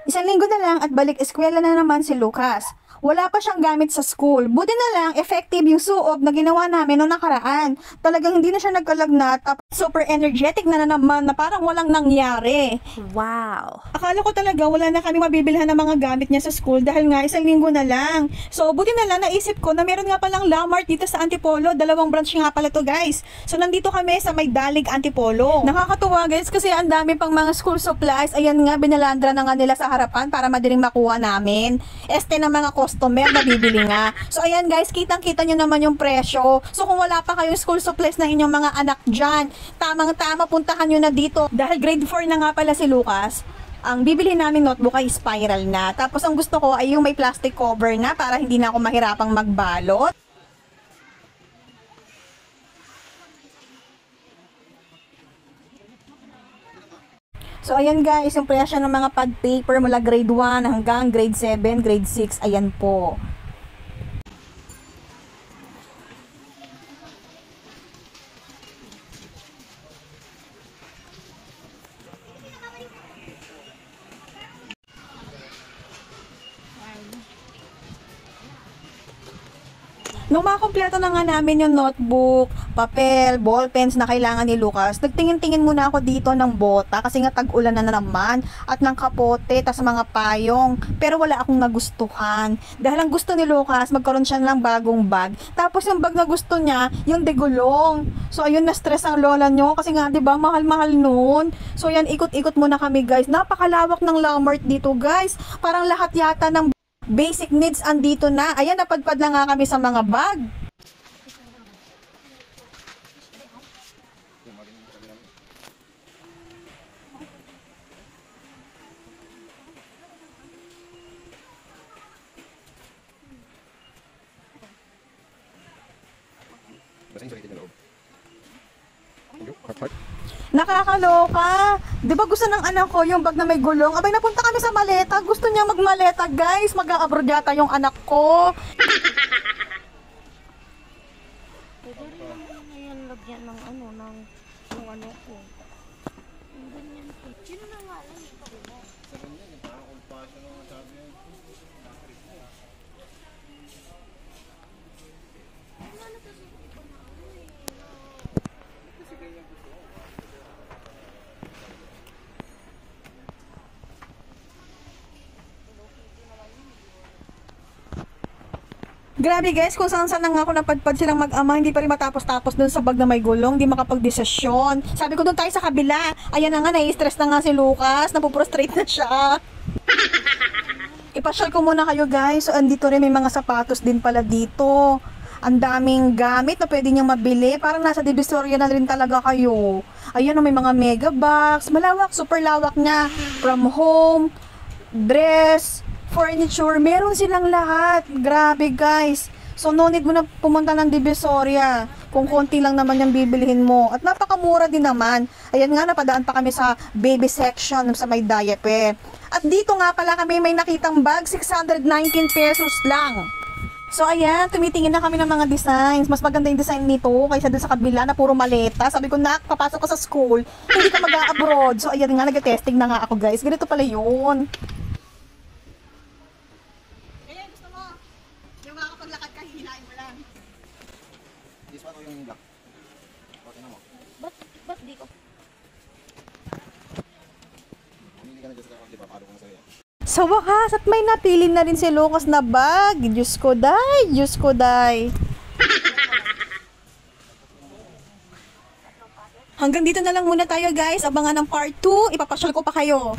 Isang linggo na lang at balik eskwela na naman si Lucas. Wala pa siyang gamit sa school. Buti na lang, effective yung suob na ginawa namin noong nakaraan. Talagang hindi na siya nagkalagnat, tapos super energetic na naman na parang walang nangyari. Wow! Akala ko talaga wala na kami mabibilhan ng mga gamit niya sa school dahil nga isang linggo na lang. So, buti na lang naisip ko na meron nga palang Lamart dito sa Antipolo. 2 branch nga pala to, guys. So, nandito kami sa may Dalig, Antipolo. Nakakatuwa, guys, kasi ang dami pang mga school supplies. Ayan nga, binalandra na nga nila sa harapan para madaling makuha namin. Ng mga customer na bibili nga. So, ayan, guys, kitang-kita nyo naman yung presyo. So, kung wala pa kayong school supplies na inyong mga anak dyan, tamang-tama, puntahan nyo na dito. Dahil grade 4 na nga pala si Lucas, ang bibili namin notebook ay spiral na. Tapos ang gusto ko ay yung may plastic cover na para hindi na ako mahirapang magbalot. So ayan guys, yung presyo ng mga pad paper mula grade 1 hanggang grade 7, grade 6, ayan po. Nung makompleto na nga namin yung notebook, papel, ballpens na kailangan ni Lucas, nagtingin-tingin muna ako dito ng bota kasi nga tag-ulan na naman at ng kapote, tas mga payong. Pero wala akong nagustuhan. Dahil ang gusto ni Lucas, magkaroon siya ng bagong bag. Tapos yung bag na gusto niya, yung degulong. So ayun, na-stress ang lola nyo kasi nga 'di ba mahal-mahal noon. So yan, ikot-ikot muna kami guys. Napakalawak ng Lamart dito guys. Parang lahat yata ng basic needs andito na. Ayan, napadpad na nga kami sa mga bag. Nakakaloka. 'Di ba gusto ng anak ko yung bag na may gulong? Abay, napunta kami sa maleta. Gusto niya magmaleta, guys. Mag-a-abroad yata yung anak ko. Pwede rin naman ngayon lagyan ng ano ko. Ang ganyan po. Sino na nga lang ito? Grabe guys, kung saan-saan na nga ako napadpad silang mag-ama, hindi pa rin matapos-tapos dun sa bag na may gulong, hindi makapag-desisyon. Sabi ko dun tayo sa kabila. Ayan na nga, nai-stress na nga si Lucas, napuprostrate na siya. Ipasyal ko muna kayo guys. So, andito rin may mga sapatos din pala dito. Ang daming gamit na pwede niyang mabili. Parang nasa Divisoria na rin talaga kayo. Ayan, may mga mega box. Malawak, super lawak niya. From home, dress, furniture, meron silang lahat. Grabe guys. So no need mo na pumunta ng Divisoria kung konti lang naman yung bibilihin mo. At napakamura din naman. Ayan nga, napadaan pa kami sa baby section sa may diaper. At dito nga pala kami may nakitang bag, 619 pesos lang. So ayan, tumitingin na kami ng mga designs. Mas maganda yung design nito kaysa dun sa kabila na puro maleta. Sabi ko, nak, papasok ka sa school, hindi ka mag-a-abroad. So ayan nga, nag-testing na nga ako guys. Ganito pala yun. Ba't di ko? Sa wakas, at may napili na rin si Lucas na bag. Diyos ko, day. Diyos ko, day. Hanggang dito na lang muna tayo guys. Abangan ng part 2. Ipapasyal ko pa kayo.